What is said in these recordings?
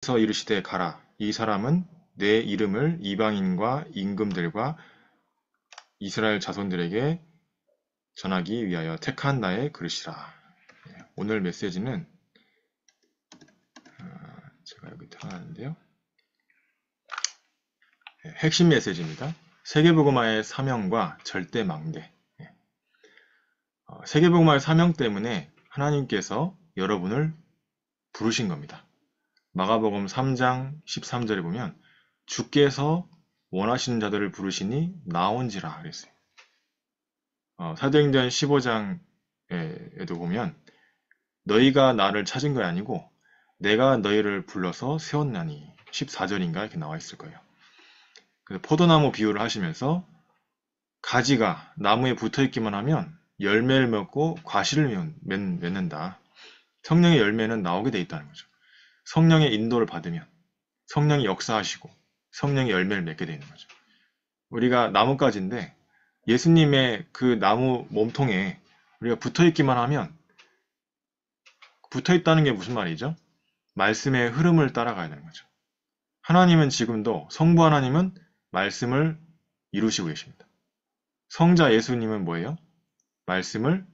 그래서 이르시되 가라. 이 사람은 내 이름을 이방인과 임금들과 이스라엘 자손들에게 전하기 위하여 택한 나의 그릇이라. 오늘 메시지는 제가 여기 들어가는데요. 핵심 메시지입니다. 세계복음화의 사명과 절대 망대. 세계복음화의 사명 때문에 하나님께서 여러분을 부르신 겁니다. 마가복음 3장 13절에 보면 주께서 원하시는 자들을 부르시니 나온지라 그랬어요. 사도행전 15장에도 보면 너희가 나를 찾은 게 아니고 내가 너희를 불러서 세웠나니 14절인가 이렇게 나와 있을 거예요. 그래서 포도나무 비유를 하시면서 가지가 나무에 붙어 있기만 하면 열매를 맺고 과실을 맺는다. 성령의 열매는 나오게 돼 있다는 거죠. 성령의 인도를 받으면 성령이 역사하시고 성령의 열매를 맺게 되는 거죠. 우리가 나뭇가지인데 예수님의 그 나무 몸통에 우리가 붙어 있기만 하면 붙어 있다는 게 무슨 말이죠? 말씀의 흐름을 따라가야 되는 거죠. 하나님은 지금도 성부 하나님은 말씀을 이루시고 계십니다. 성자 예수님은 뭐예요? 말씀을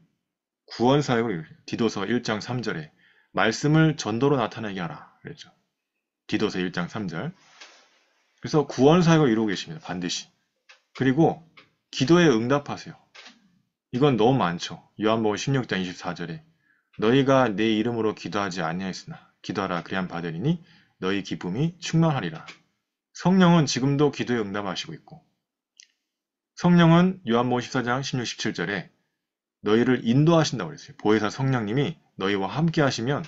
구원사역으로 이루십니다. 디도서 1장 3절에 말씀을 전도로 나타내게 하라 그랬죠. 디도서 1장 3절. 그래서 구원사역을 이루고 계십니다. 반드시. 그리고 기도에 응답하세요. 이건 너무 많죠. 요한복음 16장 24절에 너희가 내 이름으로 기도하지 아니하였으나 기도하라 그리함 받으리니 너희 기쁨이 충만하리라. 성령은 지금도 기도에 응답하시고 있고 성령은 요한복음 14장 16, 17절에 너희를 인도하신다고 그랬어요. 보혜사 성령님이 너희와 함께 하시면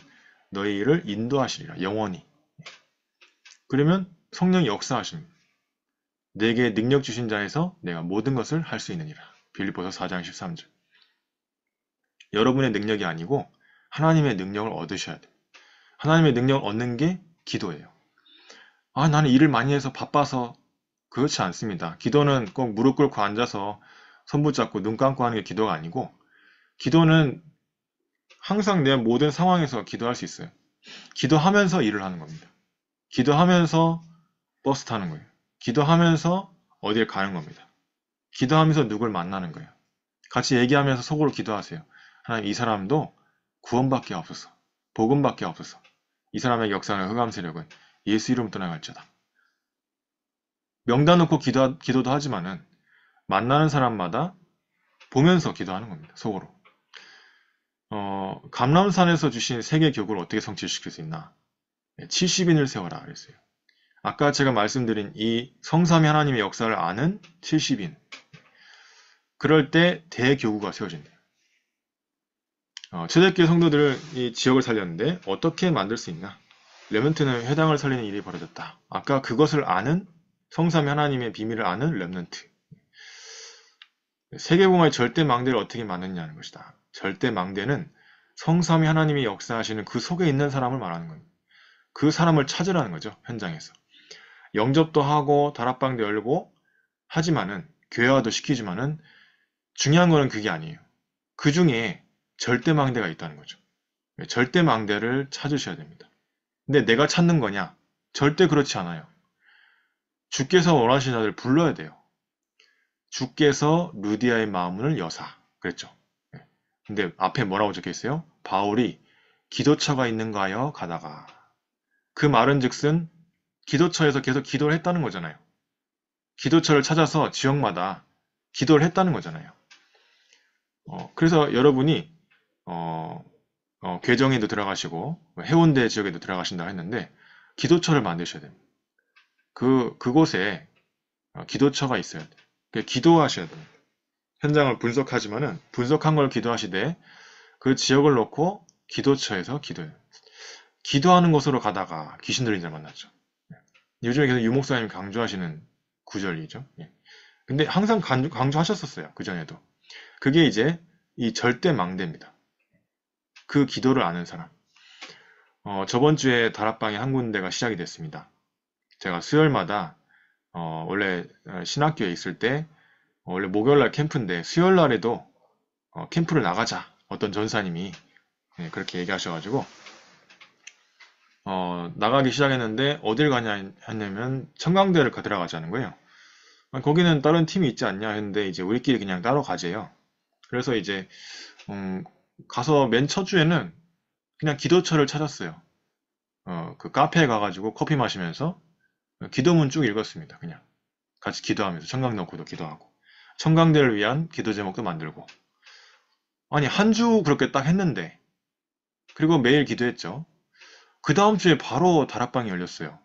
너희를 인도하시리라. 영원히. 그러면 성령이 역사하십니다. 내게 능력 주신 자에서 내가 모든 것을 할 수 있느니라. 빌립보서 4장 13절. 여러분의 능력이 아니고 하나님의 능력을 얻으셔야 돼요. 하나님의 능력을 얻는 게 기도예요. 나는 일을 많이 해서 바빠서 그렇지 않습니다. 기도는 꼭 무릎 꿇고 앉아서 손 붙잡고 눈 감고 하는 게 기도가 아니고 기도는 항상 내 모든 상황에서 기도할 수 있어요. 기도하면서 일을 하는 겁니다. 기도하면서 버스 타는 거예요. 기도하면서 어디에 가는 겁니다. 기도하면서 누굴 만나는 거예요. 같이 얘기하면서 속으로 기도하세요. 하나님 이 사람도 구원밖에 없어서 복음밖에 없어서 이 사람의 역사를 흑암세력은 예수 이름 떠나갈지어다. 명단 놓고 기도도 하지만은 만나는 사람마다 보면서 기도하는 겁니다. 속으로. 감람산에서 주신 세계 교구를 어떻게 성취시킬 수 있나? 70인을 세워라 그랬어요. 아까 제가 말씀드린 이 성삼위 하나님의 역사를 아는 70인. 그럴 때 대교구가 세워진대요. 초대교회 성도들을 이 지역을 살렸는데 어떻게 만들 수 있나? 렘넌트는 회당을 살리는 일이 벌어졌다. 아까 그것을 아는 성삼위 하나님의 비밀을 아는 렘넌트. 세계공화의 절대 망대를 어떻게 만드냐는 것이다. 절대 망대는 성삼위 하나님이 역사하시는 그 속에 있는 사람을 말하는 겁니다. 그 사람을 찾으라는 거죠. 현장에서. 영접도 하고 다락방도 열고 하지만은 교회화도 시키지만은 중요한 거는 그게 아니에요. 그 중에 절대망대가 있다는 거죠. 절대망대를 찾으셔야 됩니다. 근데 내가 찾는 거냐? 절대 그렇지 않아요. 주께서 원하시는 자들 불러야 돼요. 주께서 루디아의 마음을 여사 그랬죠. 근데 앞에 뭐라고 적혀 있어요? 바울이 기도처가 있는가 하여 가다가 그 말은 즉슨 기도처에서 계속 기도를 했다는 거잖아요. 기도처를 찾아서 지역마다 기도를 했다는 거잖아요. 그래서 여러분이 괴정에도 들어가시고 해운대 지역에도 들어가신다 했는데 기도처를 만드셔야 됩니다. 그곳에 기도처가 있어야 돼요. 기도하셔야 됩니다. 현장을 분석하지만은 분석한 걸 기도하시되 그 지역을 놓고 기도처에서 기도해요. 기도하는 곳으로 가다가 귀신 들린 자 만났죠. 요즘에 계속 유목사님이 강조하시는 구절이죠. 근데 항상 강조하셨었어요. 그전에도. 그게 이제 이 절대 망대입니다. 그 기도를 아는 사람. 저번 주에 다락방에 한 군데가 시작이 됐습니다. 제가 수요일마다 원래 신학교에 있을 때 원래 목요일날 캠프인데 수요일날에도 캠프를 나가자. 어떤 전사님이 그렇게 얘기하셔가지고 나가기 시작했는데 어딜 가냐 했냐면 청강대를 들어가자는 거예요. 거기는 다른 팀이 있지 않냐 했는데 이제 우리끼리 그냥 따로 가재요. 그래서 이제 가서 맨 첫 주에는 그냥 기도처를 찾았어요. 그 카페에 가가지고 커피 마시면서 기도문 쭉 읽었습니다. 그냥 같이 기도하면서 청강 넣고도 기도하고 청강대를 위한 기도 제목도 만들고 아니 한 주 그렇게 딱 했는데 그리고 매일 기도했죠. 그 다음 주에 바로 다락방이 열렸어요.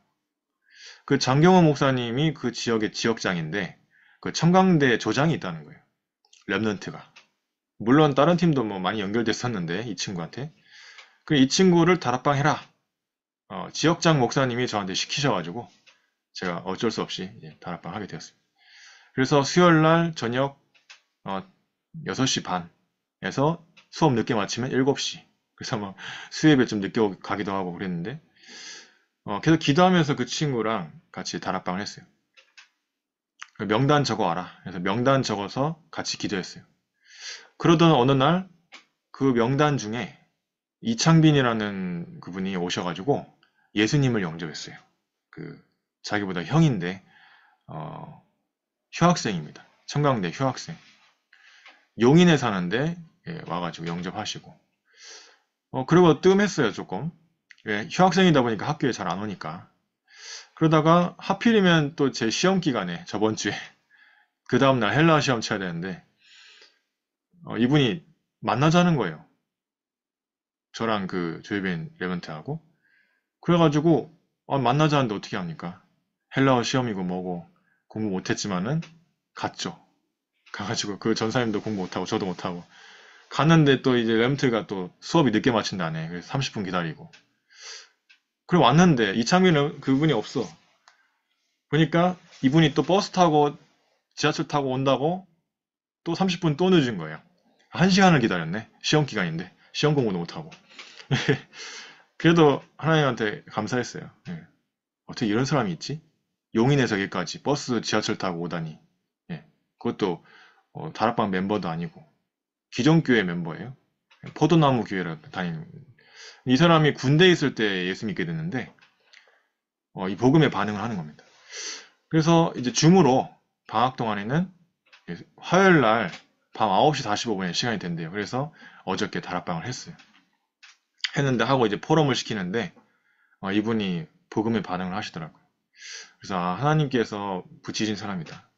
그 장경호 목사님이 그 지역의 지역장인데 그 청강대 조장이 있다는 거예요. 랩런트가. 물론 다른 팀도 뭐 많이 연결됐었는데 이 친구한테. 그 이 친구를 다락방 해라. 지역장 목사님이 저한테 시키셔가지고 제가 어쩔 수 없이 이제 다락방 하게 되었습니다. 그래서 수요일 날 저녁 6시 반에서 수업 늦게 마치면 7시. 그래서 뭐 수요일에 좀 늦게 가기도 하고 그랬는데 계속 기도하면서 그 친구랑 같이 다락방을 했어요. 명단 적어 와라. 그래서 명단 적어서 같이 기도했어요. 그러던 어느 날 그 명단 중에 이창빈이라는 그분이 오셔가지고 예수님을 영접했어요. 그 자기보다 형인데 휴학생입니다. 청강대 휴학생. 용인에 사는데 와가지고 영접하시고 그리고 뜸했어요 조금. 휴학생이다 보니까 학교에 잘 안 오니까. 그러다가 하필이면 또 제 시험 기간에 저번 주에 그 다음날 헬라 시험 쳐야 되는데 이분이 만나자는 거예요. 저랑 그 조이벤 레번트하고. 그래가지고 만나자는데 어떻게 합니까? 헬라어 시험이고 뭐고 공부 못했지만은 갔죠. 가가지고 그 전사님도 공부 못하고 저도 못하고 갔는데 또 이제 레번트가 또 수업이 늦게 마친다네. 그래서 30분 기다리고. 그래 왔는데 이창민 그분이 없어. 그러니까 이분이 또 버스 타고 지하철 타고 온다고 또 30분 또 늦은 거예요. 1시간을 기다렸네. 시험 기간인데. 시험 공부도 못하고. 그래도 하나님한테 감사했어요. 예. 어떻게 이런 사람이 있지? 용인에서 여기까지 버스 지하철 타고 오다니. 예. 그것도 다락방 멤버도 아니고 기존교회 멤버예요. 포도나무 교회를 다니는. 이 사람이 군대에 있을 때 예수 믿게 됐는데 이 복음에 반응을 하는 겁니다. 그래서 이제 줌으로 방학 동안에는 화요일 날 밤 9시 45분에 시간이 된대요. 그래서 어저께 다락방을 했어요. 했는데 하고 이제 포럼을 시키는데 이분이 복음에 반응을 하시더라고요. 그래서 하나님께서 붙이신 사람이다.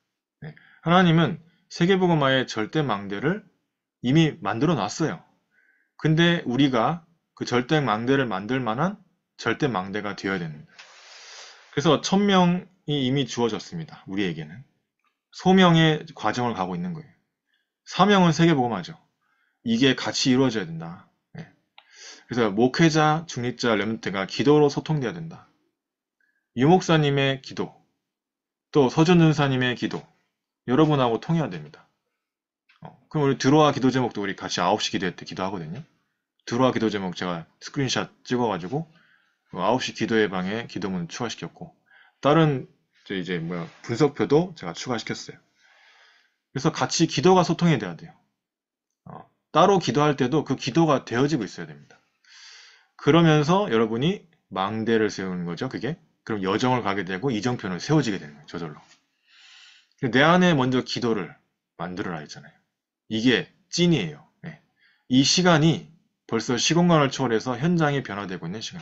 네. 하나님은 세계복음화의 절대 망대를 이미 만들어 놨어요. 근데 우리가 그 절대 망대를 만들 만한 절대 망대가 되어야 됩니다. 그래서 1000명이 이미 주어졌습니다. 우리에게는. 소명의 과정을 가고 있는 거예요. 사명은 세계복음화죠. 이게 같이 이루어져야 된다. 네. 그래서 목회자, 중립자, 렘넌트가 기도로 소통돼야 된다. 유 목사님의 기도, 또 서준 전사님의 기도, 여러분하고 통해야 됩니다. 그럼 우리 들어와 기도 제목도 우리 같이 9시 기도회 때 기도하거든요. 들어와 기도 제목 제가 스크린샷 찍어가지고 9시 기도회 방에 기도문 추가시켰고 다른 이제 분석표도 제가 추가시켰어요. 그래서 같이 기도가 소통이 돼야 돼요. 따로 기도할 때도 그 기도가 되어지고 있어야 됩니다. 그러면서 여러분이 망대를 세우는 거죠. 그게 그럼 여정을 가게 되고 이정표는 세워지게 되는 거예요. 저절로. 내 안에 먼저 기도를 만들어라 했잖아요. 이게 찐이에요. 네. 이 시간이 벌써 시공간을 초월해서 현장이 변화되고 있는 시간.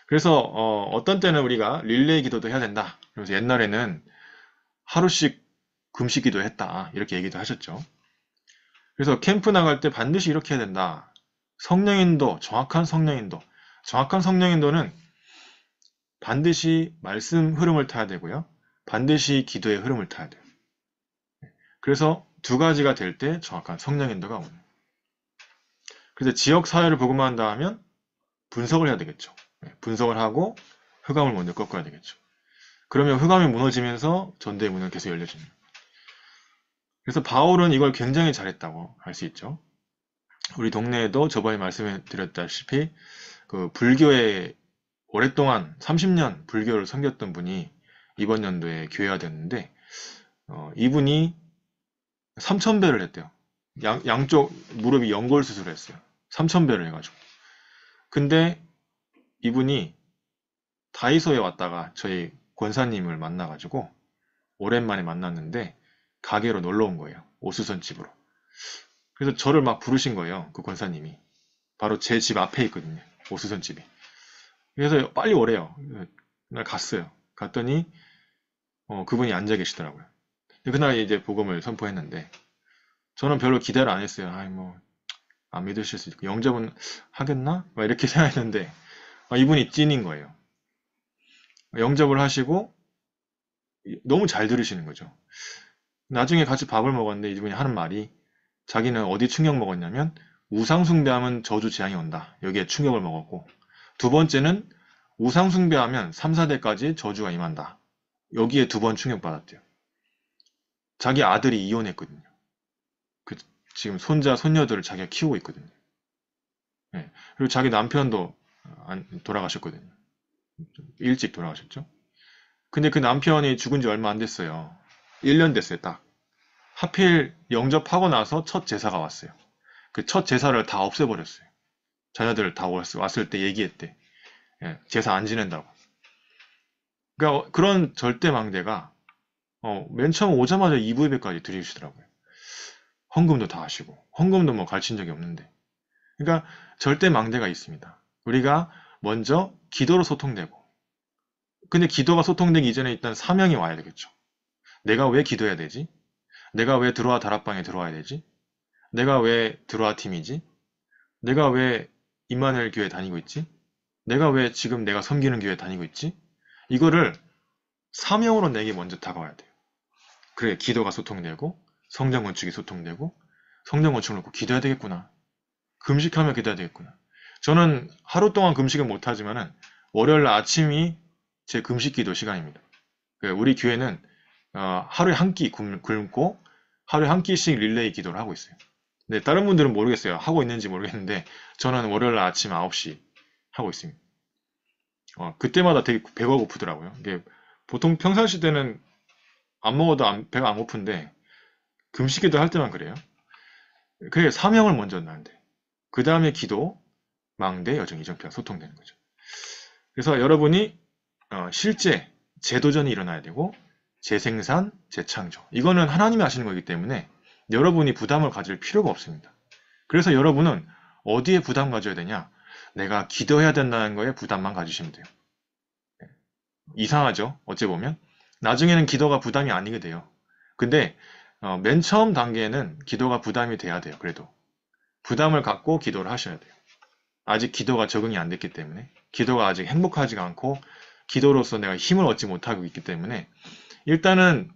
그래서 어떤 때는 우리가 릴레이 기도도 해야 된다. 그래서 옛날에는 하루씩 금식 기도했다. 이렇게 얘기도 하셨죠. 그래서 캠프 나갈 때 반드시 이렇게 해야 된다. 성령인도, 정확한 성령인도. 정확한 성령인도는 반드시 말씀 흐름을 타야 되고요. 반드시 기도의 흐름을 타야 돼요. 그래서 두 가지가 될 때 정확한 성령인도가 오는. 그래서 지역 사회를 복음화한다 하면 분석을 해야 되겠죠. 분석을 하고 흑암을 먼저 꺾어야 되겠죠. 그러면 흑암이 무너지면서 전대의 문은 계속 열려지는 거예요. 그래서 바울은 이걸 굉장히 잘했다고 할 수 있죠. 우리 동네에도 저번에 말씀드렸다시피 그 불교에 오랫동안 30년 불교를 섬겼던 분이 이번 연도에 교회가 됐는데 이분이 3000배를 했대요. 양쪽 무릎이 연골 수술을 했어요. 3000배를 해가지고. 근데 이분이 다이소에 왔다가 저희 권사님을 만나가지고 오랜만에 만났는데 가게로 놀러 온 거예요. 오수선 집으로. 그래서 저를 막 부르신 거예요. 그 권사님이. 바로 제 집 앞에 있거든요. 오수선 집이. 그래서 빨리 오래요. 그날 갔어요. 갔더니 그분이 앉아 계시더라고요. 그날 이제 복음을 선포했는데 저는 별로 기대를 안 했어요. 아이 뭐 안 믿으실 수 있고 영접은 하겠나? 막 이렇게 생각했는데 이분이 찐인 거예요. 영접을 하시고 너무 잘 들으시는 거죠. 나중에 같이 밥을 먹었는데 이분이 하는 말이 자기는 어디 충격 먹었냐면 우상숭배하면 저주 재앙이 온다. 여기에 충격을 먹었고 두 번째는 우상숭배하면 3, 4대까지 저주가 임한다. 여기에 두 번 충격받았대요. 자기 아들이 이혼했거든요. 지금 손자, 손녀들을 자기가 키우고 있거든요. 네. 그리고 자기 남편도 돌아가셨거든요. 일찍 돌아가셨죠. 근데 그 남편이 죽은 지 얼마 안 됐어요. 1년 됐어요, 딱. 하필 영접하고 나서 첫 제사가 왔어요. 그 첫 제사를 다 없애버렸어요. 자녀들 다 왔을 때 얘기했대. 예, 제사 안 지낸다고. 그러니까 그런 절대망대가 맨 처음 오자마자 2부예배까지 드리시더라고요. 헌금도 다 하시고 헌금도 뭐 가르친 적이 없는데. 그러니까 절대망대가 있습니다. 우리가 먼저 기도로 소통되고 근데 기도가 소통되기 이전에 일단 사명이 와야 되겠죠. 내가 왜 기도해야 되지? 내가 왜 들어와 다락방에 들어와야 되지? 내가 왜 들어와 팀이지? 내가 왜 임마누엘 교회 다니고 있지? 내가 왜 지금 내가 섬기는 교회 다니고 있지? 이거를 사명으로 내게 먼저 다가와야 돼요. 그래, 기도가 소통되고 성전 건축이 소통되고 성전 건축을 놓고 기도해야 되겠구나. 금식하며 기도해야 되겠구나. 저는 하루 동안 금식은 못하지만은 월요일 아침이 제 금식 기도 시간입니다. 우리 교회는 하루에 한 끼 굶고 하루에 한 끼씩 릴레이 기도를 하고 있어요. 근데 다른 분들은 모르겠어요. 하고 있는지 모르겠는데 저는 월요일 아침 9시 하고 있습니다. 그때마다 되게 배가 고프더라고요. 이게 보통 평상시 때는 안 먹어도 배가 안 고픈데 금식기도 할 때만 그래요. 그게 사명을 먼저 낳는데 그 다음에 기도, 망대, 여정, 이정표가 소통되는 거죠. 그래서 여러분이 실제 재도전이 일어나야 되고 재생산, 재창조 이거는 하나님이 하시는 거기 때문에 여러분이 부담을 가질 필요가 없습니다. 그래서 여러분은 어디에 부담 가져야 되냐? 내가 기도해야 된다는 거에 부담만 가지시면 돼요. 이상하죠? 어찌 보면 나중에는 기도가 부담이 아니게 돼요. 근데 맨 처음 단계에는 기도가 부담이 돼야 돼요. 그래도 부담을 갖고 기도를 하셔야 돼요. 아직 기도가 적응이 안 됐기 때문에 기도가 아직 행복하지가 않고 기도로서 내가 힘을 얻지 못하고 있기 때문에 일단은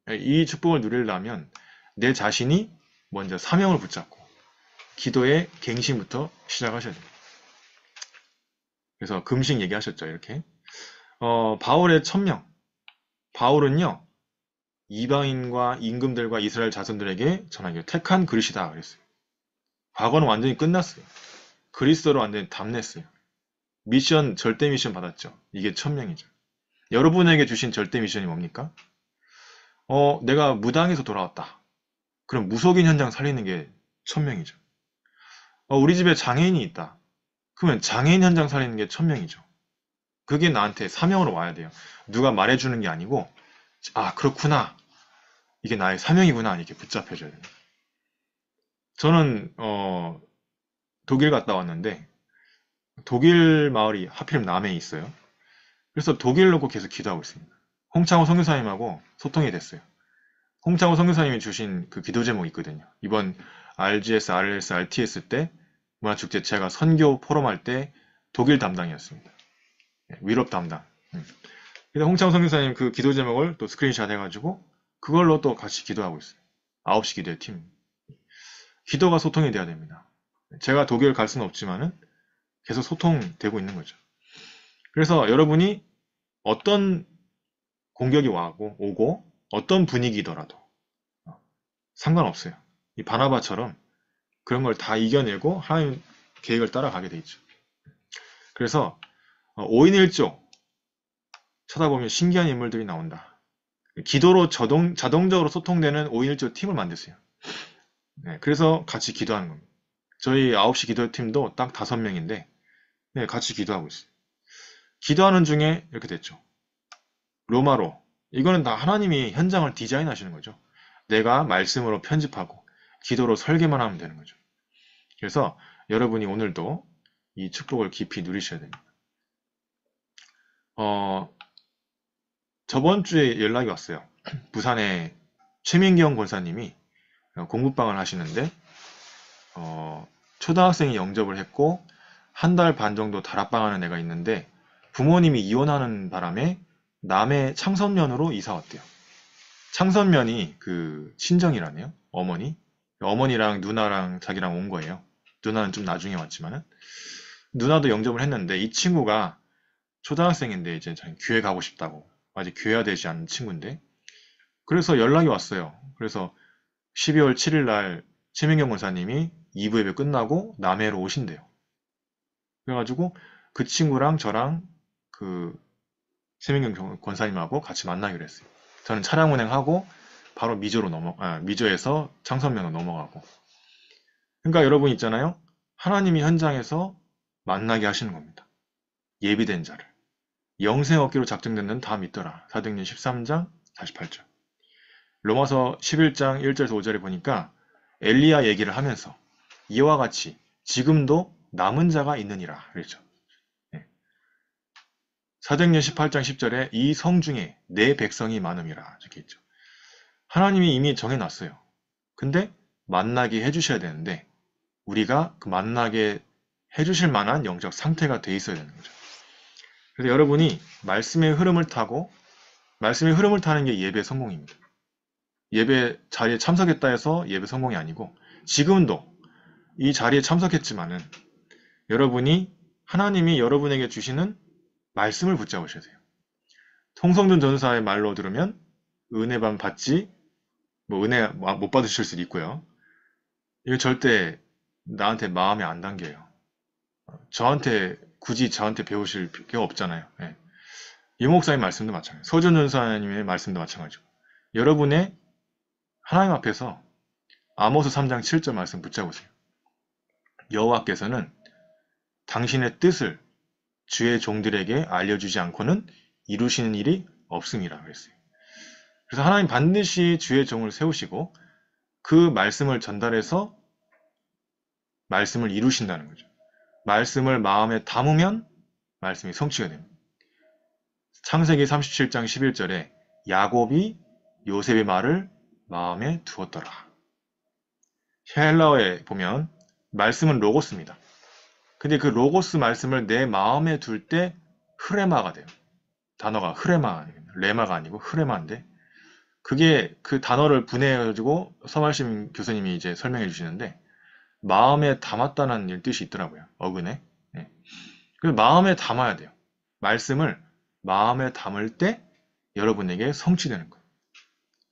이 축복을 누리려면 내 자신이 먼저 사명을 붙잡고 기도의 갱신부터 시작하셔야 돼요. 그래서 금식 얘기하셨죠. 이렇게 바울의 천명 바울은요 이방인과 임금들과 이스라엘 자손들에게 전하기로 택한 그릇이다 그랬어요. 과거는 완전히 끝났어요. 그리스도로 완전히 답냈어요. 미션 절대 미션 받았죠. 이게 천명이죠. 여러분에게 주신 절대 미션이 뭡니까? 내가 무당에서 돌아왔다. 그럼 무속인 현장 살리는 게 천명이죠. 우리 집에 장애인이 있다. 그러면 장애인 현장 살리는 게 천명이죠. 그게 나한테 사명으로 와야 돼요. 누가 말해주는 게 아니고 그렇구나. 이게 나의 사명이구나. 이렇게 붙잡혀줘야 돼요. 저는 독일 갔다 왔는데 독일 마을이 하필 남해에 있어요. 그래서 독일 놓고 계속 기도하고 있습니다. 홍창호 선교사님하고 소통이 됐어요. 홍창호 선교사님이 주신 그 기도 제목이 있거든요. 이번 RGS, RLS, RTS 때 문화축제 제가 선교 포럼 할 때 독일 담당이었습니다. 위럽 담당. 그래서 홍창호 선교사님 그 기도 제목을 또 스크린샷 해가지고 그걸로 또 같이 기도하고 있어요. 9시 기도의 팀. 기도가 소통이 돼야 됩니다. 제가 독일 갈 수는 없지만은 계속 소통되고 있는 거죠. 그래서 여러분이 어떤 공격이 오고 어떤 분위기더라도 상관없어요. 이 바나바처럼 그런 걸 다 이겨내고 하나님 계획을 따라가게 돼 있죠. 그래서 5인 1조 쳐다보면 신기한 인물들이 나온다. 기도로 자동적으로 소통되는 5인 1조 팀을 만드세요. 네, 그래서 같이 기도하는 겁니다. 저희 9시 기도팀도 딱 5명인데 네, 같이 기도하고 있어요. 기도하는 중에 이렇게 됐죠. 로마로. 이거는 다 하나님이 현장을 디자인하시는 거죠. 내가 말씀으로 편집하고 기도로 설계만 하면 되는 거죠. 그래서 여러분이 오늘도 이 축복을 깊이 누리셔야 됩니다. 어, 저번 주에 연락이 왔어요. 부산에 최민경 권사님이 공부방을 하시는데 어, 초등학생이 영접을 했고 한 달 반 정도 다락방하는 애가 있는데 부모님이 이혼하는 바람에 남해 창선면으로 이사 왔대요. 창선면이 그 친정이라네요. 어머니. 어머니랑 누나랑 자기랑 온 거예요. 누나는 좀 나중에 왔지만은 누나도 영접을 했는데 이 친구가 초등학생인데 이제 자기 교회 가고 싶다고 아직 교회화되지 않은 친구인데 그래서 연락이 왔어요. 그래서 12월 7일 날 최민경 권사님이 2부 예배 끝나고 남해로 오신대요. 그래가지고 그 친구랑 저랑 그 최민경 권사님하고 같이 만나기로 했어요. 저는 차량 운행하고 바로 미조에서 창선면으로 넘어가고. 그러니까 여러분 있잖아요. 하나님이 현장에서 만나게 하시는 겁니다. 예비된 자를. 영생 얻기로 작정된 데는 다 믿더라. 사도행전 13장 48절. 로마서 11장 1절에서 5절에 보니까 엘리야 얘기를 하면서 이와 같이 지금도 남은 자가 있느니라 그랬죠. 네. 사도행전 18장 10절에 이 성 중에 내 백성이 많음이라 적혀 있죠. 하나님이 이미 정해놨어요. 근데 만나게 해주셔야 되는데 우리가 그 만나게 해주실 만한 영적 상태가 돼 있어야 되는 거죠. 그래서 여러분이 말씀의 흐름을 타는 게 예배 성공입니다. 예배 자리에 참석했다 해서 예배 성공이 아니고 지금도 이 자리에 참석했지만은 여러분이 하나님이 여러분에게 주시는 말씀을 붙잡으셔야 돼요. 통성준 전사의 말로 들으면 은혜만 받지 뭐 은혜 못 받으실 수도 있고요. 이거 절대 나한테 마음에 안 담겨요. 굳이 저한테 배우실 필요 없잖아요. 예. 이 목사님 말씀도 마찬가지예요. 서준 전사님의 말씀도 마찬가지고. 여러분의 하나님 앞에서 아모스 3장 7절 말씀 붙잡으세요. 여호와께서는 당신의 뜻을 주의 종들에게 알려주지 않고는 이루시는 일이 없음이라 그랬어요. 그래서 하나님 반드시 주의 종을 세우시고 그 말씀을 전달해서 말씀을 이루신다는 거죠. 말씀을 마음에 담으면 말씀이 성취가 됩니다. 창세기 37장 11절에 야곱이 요셉의 말을 마음에 두었더라. 헬라어에 보면 말씀은 로고스입니다. 근데 그 로고스 말씀을 내 마음에 둘 때 흐레마가 돼요. 단어가 흐레마, 레마가 아니고 흐레마인데 그게 그 단어를 분해해가지고 서말심 교수님이 이제 설명해 주시는데 마음에 담았다는 뜻이 있더라고요. 어근에. 네. 그래서 마음에 담아야 돼요. 말씀을 마음에 담을 때 여러분에게 성취되는 거예요.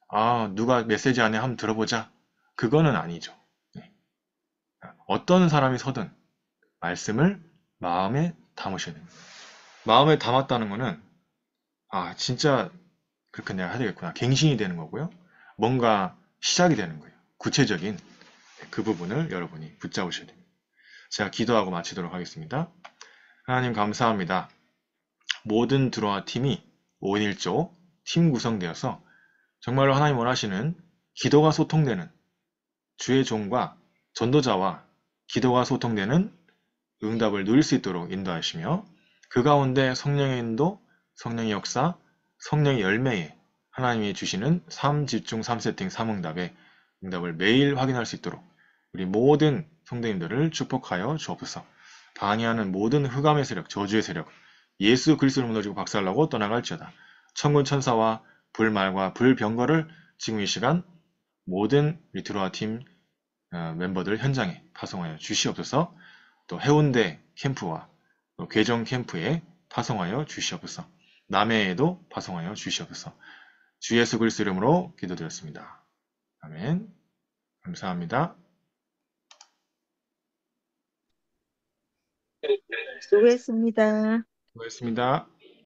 아, 누가 메시지 안에 한번 들어보자. 그거는 아니죠. 네. 어떤 사람이 서든 말씀을 마음에 담으셔야 됩니다. 마음에 담았다는 거는 아, 진짜 그렇게 내가 해야 되겠구나. 갱신이 되는 거고요. 뭔가 시작이 되는 거예요. 구체적인 그 부분을 여러분이 붙잡으셔야 됩니다. 제가 기도하고 마치도록 하겠습니다. 하나님 감사합니다. 모든 드로아 팀이 5인 1조 팀 구성되어서 정말로 하나님 원하시는 기도가 소통되는 주의 종과 전도자와 기도가 소통되는 응답을 누릴 수 있도록 인도하시며 그 가운데 성령의 인도, 성령의 역사, 성령의 열매에 하나님이 주시는 3집중 3세팅 3응답의 응답을 매일 확인할 수 있도록 우리 모든 성도님들을 축복하여 주옵소서. 방해하는 모든 흑암의 세력, 저주의 세력, 예수 그리스도를 무너지고 박살나고 떠나갈지어다. 천군 천사와 불말과 불병거를 지금 이 시간 모든 리트로아 팀 멤버들 현장에 파송하여 주시옵소서. 또 해운대 캠프와 또 괴정 캠프에 파송하여 주시옵소서. 남해에도 파송하여 주시옵소서. 주 예수 그리스도 이름으로 기도드렸습니다. 아멘. 감사합니다. 수고했습니다. 수고하셨습니다.